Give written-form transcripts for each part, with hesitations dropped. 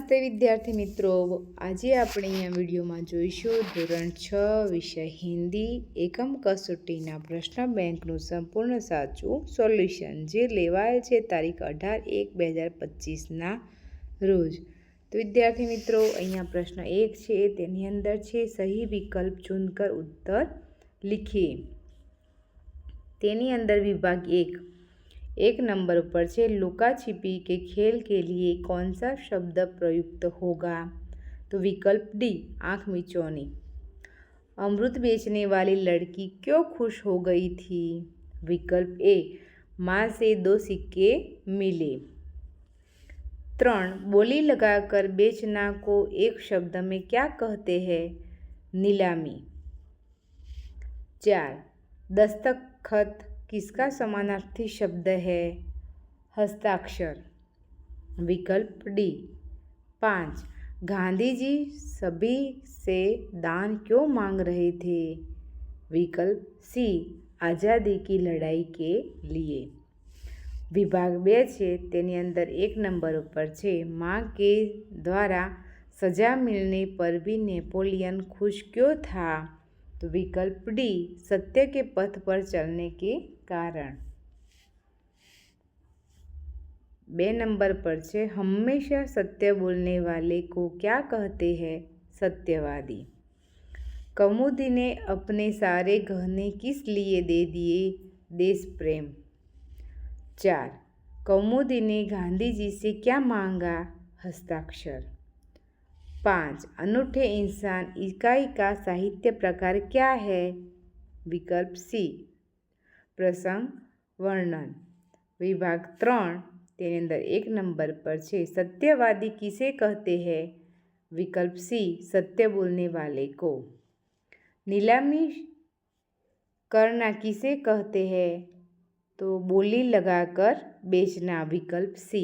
નમસ્તે વિદ્યાર્થી મિત્રો, આજે આપણે અહીંયા વિડીયોમાં જોઈશું ધોરણ 6 વિષય હિન્દી એકમ કસોટીના પ્રશ્ન બેંકનું સંપૂર્ણ સાચું સોલ્યુશન, જે લેવાયેલ છે તારીખ 18/1/2025ના રોજ। તો વિદ્યાર્થી મિત્રો, અહીંયા પ્રશ્ન 1 છે, તેની અંદર છે સહી વિકલ્પ ચુનકર ઉત્તર लिखिए। તેની અંદર વિભાગ 1 एक नंबर पर છે लुका छिपी के खेल के लिए कौन सा शब्द प्रयुक्त होगा? तो विकल्प डी आँख मिचौनी। अमृत बेचने वाली लड़की क्यों खुश हो गई थी? विकल्प ए माँ से 2 सिक्के मिले। 3 बोली लगाकर बेचना को एक शब्द में क्या कहते हैं? नीलामी। 4 दस्तखत किसका समानार्थी शब्द है? हस्ताक्षर। विकल्प डी। 5 गांधी जी सभी से दान क्यों मांग रहे थे? विकल्प सी आज़ादी की लड़ाई के लिए। विभाग 2 છે, તેની અંદર 1 नंबर पर છે माँ के द्वारा सजा मिलने पर भी नेपोलियन खुश क्यों था? तो विकल्प डी सत्य के पथ पर चलने के कारण। 2 नंबर पर છે हमेशा सत्य बोलने वाले को क्या कहते हैं? सत्यवादी। कौमुदी ने अपने सारे गहने किस लिए दे दिए? देश प्रेम। 4 कौमुदी ने गांधी जी से क्या मांगा? हस्ताक्षर। 5 अनूठे इंसान इकाई का साहित्य प्रकार क्या है? विकल्प सी प्रसंग वर्णन। विभाग 3 તેની અંદર 1 नंबर पर છે सत्यवादी किसे कहते हैं? विकल्प सी सत्य बोलने वाले को। नीलामी करना किसे कहते हैं? तो बोली लगाकर बेचना। विकल्प सी।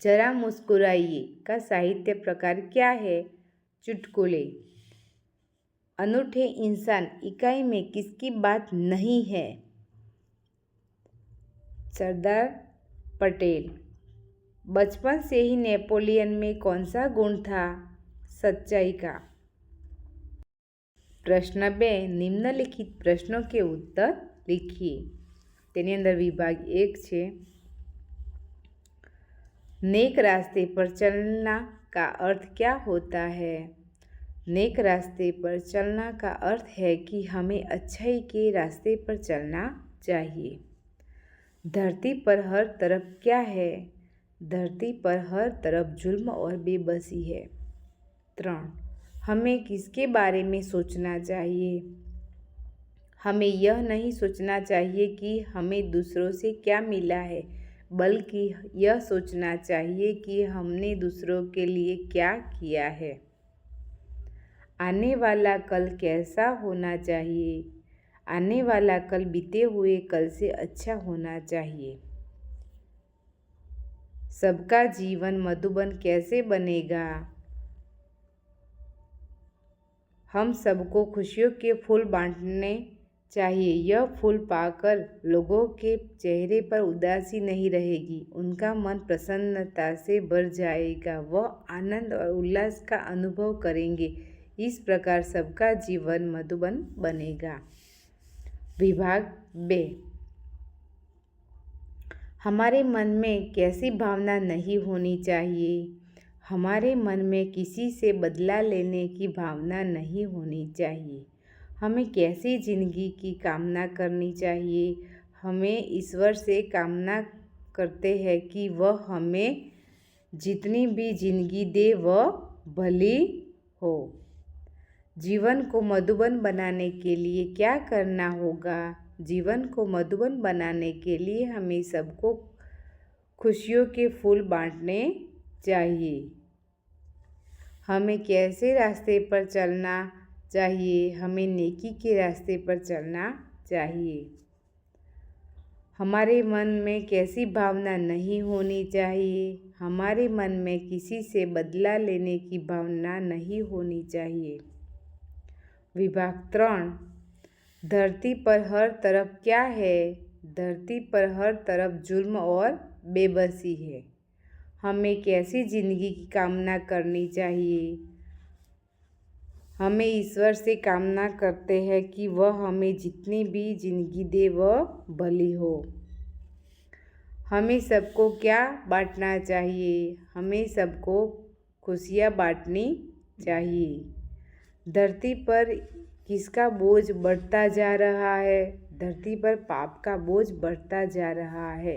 जरा मुस्कुराइए का साहित्य प्रकार क्या है? चुटकुले। अनूठे इंसान इकाई में किसकी बात नहीं है? सरदार पटेल। बचपन से ही नेपोलियन में कौन सा गुण था? सच्चाई का। प्रश्न 2 निम्नलिखित प्रश्नों के उत्तर लिखिए। तेनी अंदर विभाग 1 છે नेक रास्ते पर चलना का अर्थ क्या होता है? नेक रास्ते पर चलना का अर्थ है कि हमें अच्छाई के रास्ते पर चलना चाहिए। धरती पर हर तरफ क्या है? धरती पर हर तरफ जुल्म और बेबसी है। 3 हमें किसके बारे में सोचना चाहिए? हमें यह नहीं सोचना चाहिए कि हमें दूसरों से क्या मिला है, बल्कि यह सोचना चाहिए कि हमने दूसरों के लिए क्या किया है। आने वाला कल कैसा होना चाहिए? आने वाला कल बीते हुए कल से अच्छा होना चाहिए। सबका जीवन मधुबन कैसे बनेगा? हम सबको खुशियों के फूल बांटने चाहिए। यह फूल पाकर लोगों के चेहरे पर उदासी नहीं रहेगी, उनका मन प्रसन्नता से भर जाएगा, वह आनंद और उल्लास का अनुभव करेंगे। इस प्रकार सबका जीवन मधुबन बनेगा। विभाग 2 हमारे मन में कैसी भावना नहीं होनी चाहिए? हमारे मन में किसी से बदला लेने की भावना नहीं होनी चाहिए। हमें कैसी जिंदगी की कामना करनी चाहिए? हमें ईश्वर से कामना करते हैं कि वह हमें जितनी भी जिंदगी दे वह भली हो। जीवन को मधुबन बनाने के लिए क्या करना होगा? जीवन को मधुबन बनाने के लिए हमें सबको खुशियों के फूल बांटने चाहिए। हमें कैसे रास्ते पर चलना चाहिए? हमें नेकी के रास्ते पर चलना चाहिए। हमारे मन में कैसी भावना नहीं होनी चाहिए? हमारे मन में किसी से बदला लेने की भावना नहीं होनी चाहिए। विभाग 3 धरती पर हर तरफ क्या है? धरती पर हर तरफ जुल्म और बेबसी है। हमें कैसी ज़िंदगी की कामना करनी चाहिए? हमें ईश्वर से कामना करते हैं कि वह हमें जितनी भी ज़िंदगी दे वह भली हो। हमें सबको क्या बांटना चाहिए? हमें सबको खुशियाँ बांटनी चाहिए। धरती पर किसका बोझ बढ़ता जा रहा है? धरती पर पाप का बोझ बढ़ता जा रहा है।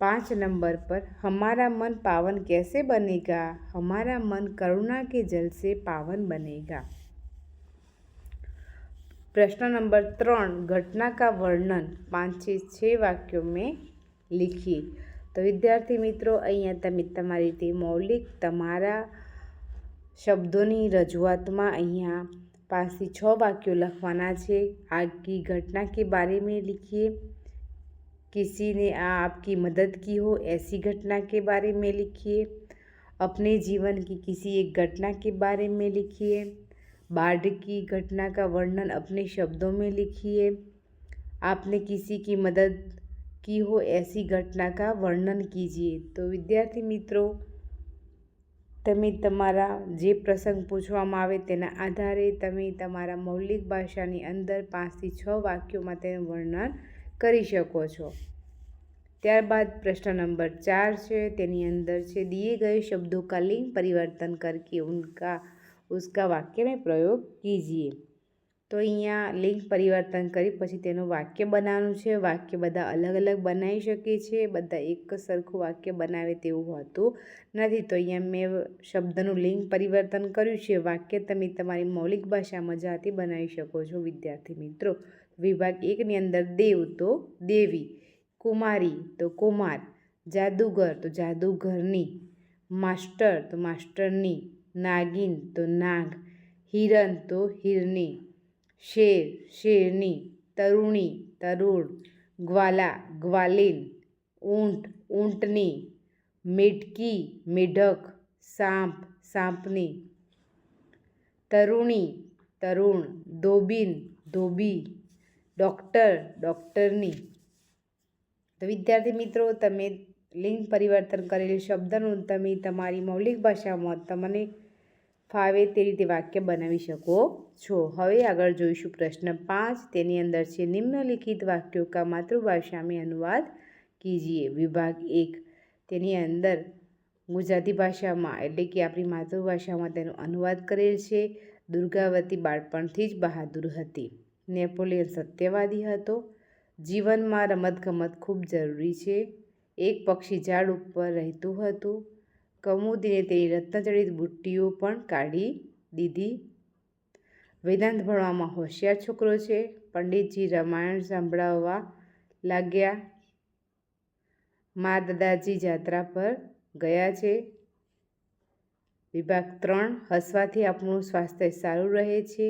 5 नंबर पर हमारा मन पावन कैसे बनेगा? हमारा मन करुणा के जल से पावन बनेगा। प्रश्न नंबर 3 घटना का वर्णन 5 से 6 वाक्यों में लिखिए। तो विद्यार्थी मित्रों, અહીંયા તમે તમારી રીતે મૌલિક તમારા શબ્દોની રજૂઆતમાં અહીંયા 5 થી 6 वाक्यों લખવાના છે। આગની घटना के बारे में लिखिए। किसी ने आपकी मदद की हो ऐसी घटना के बारे में लिखिए। अपने जीवन की किसी एक घटना के बारे में लिखिए। बाढ़ की घटना का वर्णन अपने शब्दों में लिखिए। आपने किसी की मदद की हो ऐसी घटना का वर्णन कीजिए। तो विद्यार्थी मित्रों, તમે તમારા જે પ્રસંગ પૂછવામાં આવે તેના આધારે તમે તમારા મૌલિક ભાષાની અંદર 5 થી 6 વાક્યોમાં તેનું વર્ણન કરી શકો છો। ત્યારબાદ પ્રશ્ન નંબર 4 છે, તેની અંદર છે दिए गए शब्दों का लिंग परिवर्तन करके उसका वाक्य में प्रयोग कीजिए। तो અહીંયા લિંગ પરિવર્તન કરી પછી તેનું વાક્ય બનાવવાનું છે। વાક્ય બધા અલગ અલગ બનાવી શકે છે, બધા એક સરખું વાક્ય બનાવે તેવું હોતું નથી। તો અહીંયા મેં શબ્દનું લિંગ પરિવર્તન કર્યું છે। વાક્ય તમે તમારી મૌલિક ભાષામાં જાતે બનાવી શકો છો વિદ્યાર્થી મિત્રો। વિભાગ 1ની અંદર દેવ તો દેવી, કુમારી તો કુમાર, જાદુગર તો જાદુગરની, માસ્ટર તો માસ્ટરની, નાગિન તો નાગ, હિરણ તો હિરની, शेर शेरनी, तरुणी तरुण, ग्वाला ग्वालिन, ऊंट ऊंटनी, मेढकी मेढक, सांप सांपनी, तरुणी तरुण, धोबीन धोबी, डॉक्टर डॉक्टरनी। तो विद्यार्थी मित्रों, तमे लिंग परिवर्तन करेल शब्दનું તમે તમારી મૌલિક ભાષામાં તમને ફાવે તે રીતે વાક્ય બનાવી શકો છો। હવે આગળ જોઈશું પ્રશ્ન 5। તેની અંદર છે निम्नलिखित वाक्यों का मातृभाषा में अनुवाद कीजिए। विभाग 1 તેની અંદર ગુજરાતી ભાષામાં એટલે કે આપણી માતૃભાષામાં તેનો અનુવાદ કરેલ છે। દુર્ગાવતી બાળપણથી જ બહાદુર હતી। નેપોલિયન સત્યવાદી હતો। જીવનમાં રમતગમત ખૂબ જરૂરી છે। એક પક્ષી ઝાડ ઉપર રહેતું હતું। કૌમુદીને તેની રત્નજડિત બુટ્ટીઓ પણ કાઢી દીધી। વેદાંત ભણવામાં હોશિયાર છોકરો છે। પંડિતજી રામાયણ સાંભળવા લાગ્યા। મા દાદાજી જાત્રા પર ગયા છે। વિભાગ 3 હસવાથી આપણું સ્વાસ્થ્ય સારું રહે છે।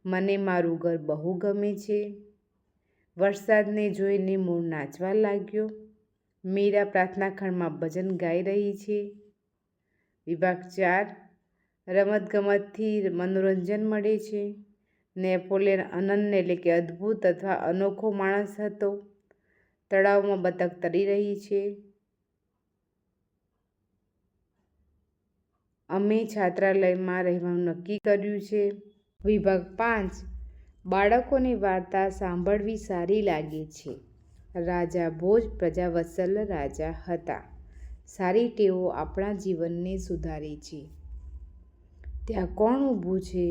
મને મારું ઘર બહુ ગમે છે। વરસાદને જોઈને મોર નાચવા લાગ્યો। મીરા પ્રાર્થના ખંડમાં ભજન ગાઈ રહી છે। વિભાગ 4 રમતગમતથી મનોરંજન મળે છે। નેપોલિયન અનન્ય એટલે કે અદ્ભુત અથવા અનોખો માણસ હતો। તળાવમાં બતક તરી રહી છે। અમે છાત્રાલયમાં રહેવાનું નક્કી કર્યું છે। વિભાગ 5 બાળકોને વાર્તા સાંભળવી સારી લાગે છે। રાજા ભોજ પ્રજાવત્સલ રાજા હતા। સારી ટેવો આપણા જીવનને સુધારે છે। ત્યાં કોણ ઊભું છે?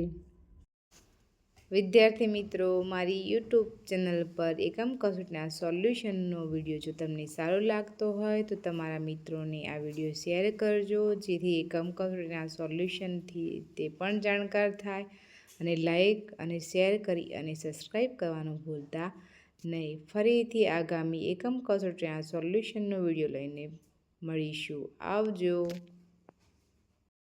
વિદ્યાર્થી મિત્રો, મારી યુટ્યુબ ચેનલ પર એકમ કસોટીના સોલ્યુશનનો વિડીયો જો તમને સારો લાગતો હોય તો તમારા મિત્રોને આ વિડીયો શેર કરજો, જેથી એકમ કસોટીના સોલ્યુશનથી તે પણ જાણકાર થાય। અને લાઈક અને શેર કરી અને સબસ્ક્રાઈબ કરવાનું ભૂલતા નહીં। ફરીથી આગામી એકમ કસોટીના સોલ્યુશનનો વિડીયો લઈને મળીશું। આવજો।